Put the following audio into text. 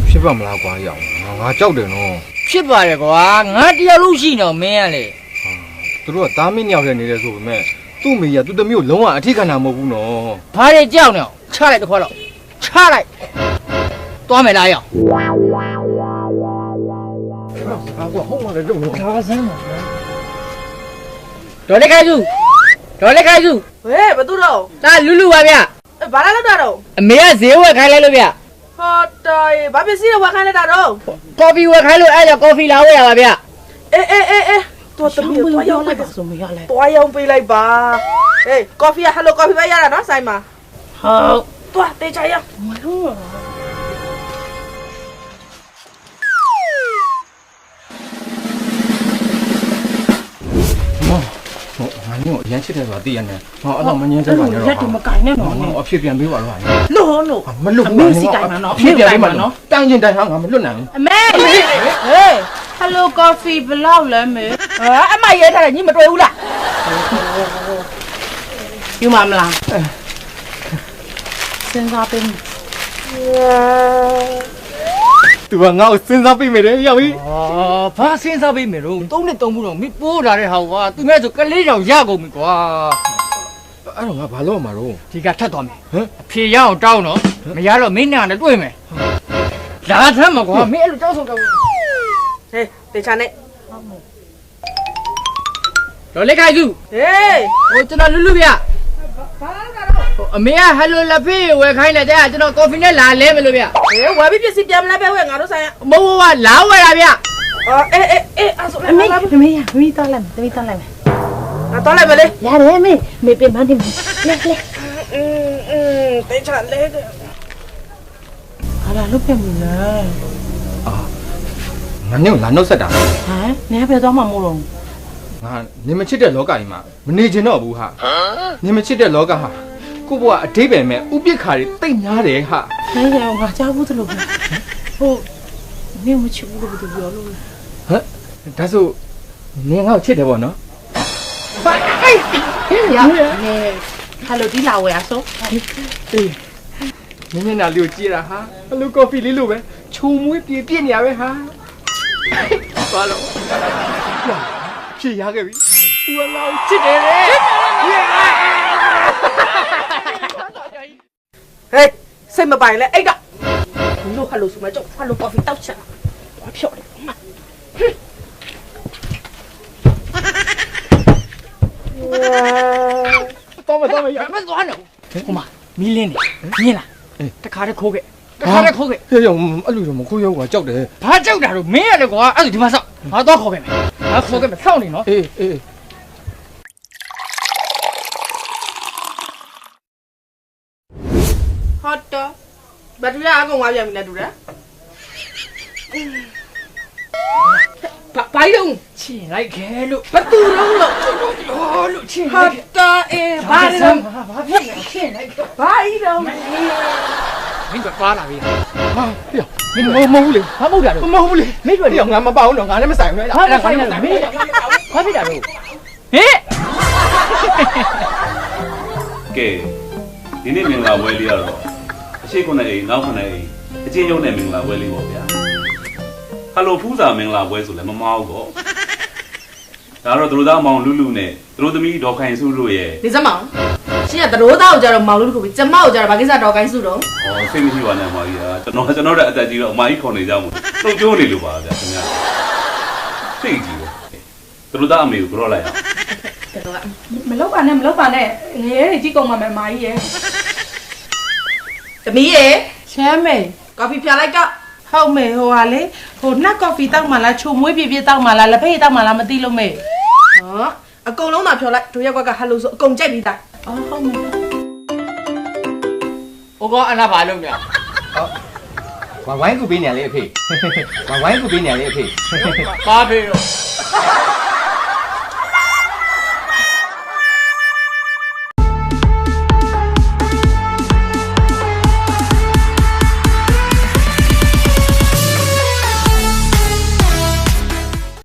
ဖြစ်ပါမလားကွာရောင်ငါကြောက်တယ်နော်ဖြစ်ပါတယ်ကွာငါတယောက်လို့ရှိတော့မင်းကလေသူတို့ကသားမင်းညောက်နေတယ်ဆိုပေမဲ့သူ့မိရသူတမျိုးလုံးဝအထိကနာမဟုတ်ဘူးနော်ဘာတွေကြောက်နေအောင်ချလိုက်တစ်ခွက်တော့ချလိုက်သွားမယ်လားရောင်ကွာဟုတ်မှလည်းတော့ဒါစမ်းပါဒေါ်လေးခိုင်စုဟေးဘာတူတော့ဒါလူလူပါဗျဘာလာလောက်တာတော့အမေကဈေးဝယ်ခိုင်းလိုက်လို့ဗျဟောတော်ရေဘာပစ္စည်းဝယ်ခိုင်းလိုက်တာတော့ကော်ဖီဝယ်ခိုင်းလို့အဲ့ဒါကော်ဖီလာဝယ်ရပါဗျအေးတော်သမီးသွားရောက်လိုက်ပါဆိုမရလဲသွားရောက်ပေးလိုက်ပါဟေးကော်ဖီဟယ်လိုကော်ဖီပဲရတာနော်ဆိုင်မှာဟုတ်သွားတေးချရမလို့ငါညို့အရင်ချစ်တယ်ဆိုတာသိရနေဟောအဲ့တော့မငင်းကြပါနဲ့တော့ရက်တွေမကင်နဲ့တော့အဖြစ်ပြန်ပေးပါတော့လို့မလွတ်ဘူးအမေစီတိုင်မှာနော်အဖြစ်ပြန်ပေးမှာနော်တန်းချင်းတိုင်ဟာငါမလွတ်နိုင်ဘူးအမေဟေးဟယ်လိုကော်ဖီဘလောက်လဲမေအမရဲထားတယ်ညီမတွေ့ဘူးလားယူမမလားစဉ်းစားပေးသူကငါ့ကိုစဉ်းစားပေးမယ်ရောက်ပြီဘာစဉ်းစားပေးမယ်တော့3နဲ့3ဘူးတော့မပိုးလာတဲ့ဟာကွာသူမဲ့ဆိုကလေးတောင်ရကုန်ပြီကွာအဲ့တော့ငါဘာလုပ်မှာတော့ဒီကထပ်သွားမယ်ဟမ်အဖြေရအောင်တောင်းတော့မရတော့မင်းနဲ့တွေ့မယ်လာထမ်းမှာကွာမင်းအဲ့လိုတောင်းဆိုတော့ဟေးတေချာနဲ့တော်လေးခိုင်စုဟေးဟိုကျွန်တော်လူလူဗျဘာလုပ်တာတော့အမေကဟယ်လိုလက်ဖေးဝယ်ခိုင်းတယ်တဲ့ကျွန်တော်ကော်ဖီနဲ့လာလဲမလို့ဗျဟေးဝယ်ပြီးပစ္စည်းပြန်မလဲပဲဝယ်ငါတို့ဆိုင်မဟုတ်ဘူးကလာဝယ်တာဗျအေးအဲ့ဆိုအမေသွားလိုက်မယ်ငါသွားလိုက်မလဲရတယ်မေပြင်မနေလဲတေချာလဲဟာလာလုတ်ပြမလားငါညို့လာနှုတ်ဆက်တာဟမ်နင်ကဘယ်သွားမှမို့လို့ငါနေမချစ်တဲ့လောကကြီးမှာမနေချင်တော့ဘူးဟာနေမချစ်တဲ့လောကဟာကို့ဘဝအတိတ်ပဲမဲ့ဥပိ္ပခါတွေတိတ်များတယ်ဟာဟဲ့ငါကြားဘူးသလိုပဲဟုတ်နင်မချစ်ဘူးလို့ပြောလို့ဟမ်ဒါဆိုနင်ငါ့ကိုချစ်တယ်ပေါ့နော်ဟေးရနေဟယ်လိုဒီလာဝယ်အစောအေးနင်မျက်နှာလေးကိုကြည့်တာဟာဘလူးကော်ဖီလေးလိုပဲခြုံမွေးပြည့်နေရပဲဟာဘာလို့ဖြေရခဲ့ပြီသူကလာချစ်တယ်လေဟေးစိတ်မပိုင်လဲအိတ်ကလို့ဟယ်လိုဆိုမှကြောက်ဟယ်လိုကော်ဖီတောက်ချင်ဘာဖြော့လဲတော့မရမသွားတော့ဟိုမှာမီးလင်းနေမြင်လားတခါတည်းခိုးခဲ့ဟေးရောအဲ့လိုတော့မခိုးရောကွာကြောက်တယ်ဘာကြောက်တာတော့မင်းရတယ်ကွာအဲ့ဒါဒီမှာစောက်ငါတော့ခေါ်ခဲ့မယ်ငါခေါ်ခဲ့မယ်စောက်နေနော်အေးဟောတော့ဘယ်သူရအကောင်သွားပြန်ပြီလဲတူတယ်ဘာလို့ချင်လိုက်ခဲလို့ဘသူလုံးလို့လို့ချင်ဟာတာအေးဘာလို့ဘာဖြစ်လဲချင်လိုက်ဘာဤတော့မင်းကပါလာပြီဟာဟေ့မဟုတ်လေဘာမဟုတ်တာတော့မဟုတ်လေမိတ်တွေငါမပေါအောင်တော့ငါလည်းမဆိုင်ဘူးအဲ့ဒါဆိုင်နေလားမင်းဘာဖြစ်တာတော့ဟေးကဲဒီနေ့မင်္ဂလာပွဲလေးကတော့အရှိခုနဲ့အိမ်နောက်ခုနဲ့အိမ်အချင်းရုံးနဲ့မင်္ဂလာပွဲလေးပေါ့ဗျာဟယ်လိုဖူးစာမင်္ဂလာပွဲဆိုလည်းမမားဘူးပေါ့ဒါတော့သူတို့သားမောင်လူလူနဲ့သူတို့သမီးဒေါ်ခိုင်စုတို့ရဲ့နေစမောင်ရှင်ကသရိုးသားကိုကြတော့မောင်လူလူကိုကျမကိုကြတော့ဘာကိစ္စဒေါ်ခိုင်စုတော့စိတ်မရှိပါနဲ့အမကြီးကကျွန်တော်တဲ့အသက်ကြီးတော့အမကြီးခေါ်နေကြမှာလှုပ်ကျိုးနေလို့ပါဗျာခင်ဗျာစိတ်ကြီးပဲသူတို့သားအမေကိုကြောက်လိုက်အောင်မလောက်ပါနဲ့ငရဲတွေကြီးကုန်မှာမယ်မာကြီးရဲ့သမီးရဲ့ချမ်းမေကော်ဖီပြလိုက်ကဟုတ်မေဟိုဟာလေဟိုနှက်ကော်ဖီတောက်မှလားချုံမွေးပြပြတောက်မှလားလက်ဖေးတောက်မှလားမသိလို့မေဟောအကုန်လုံးသာဖြော်လိုက်တို့ရက်ကွက်ကဟယ်လိုဆိုအကုန်ကြိုက်ပြီးသားအော်ဟုတ်မေဟိုကအနာဘာလုံးညာဝိုင်းကူပေးနေရလေအဖေဝိုင်းကူပေးနေရလေအဖေဘာဖေးတော့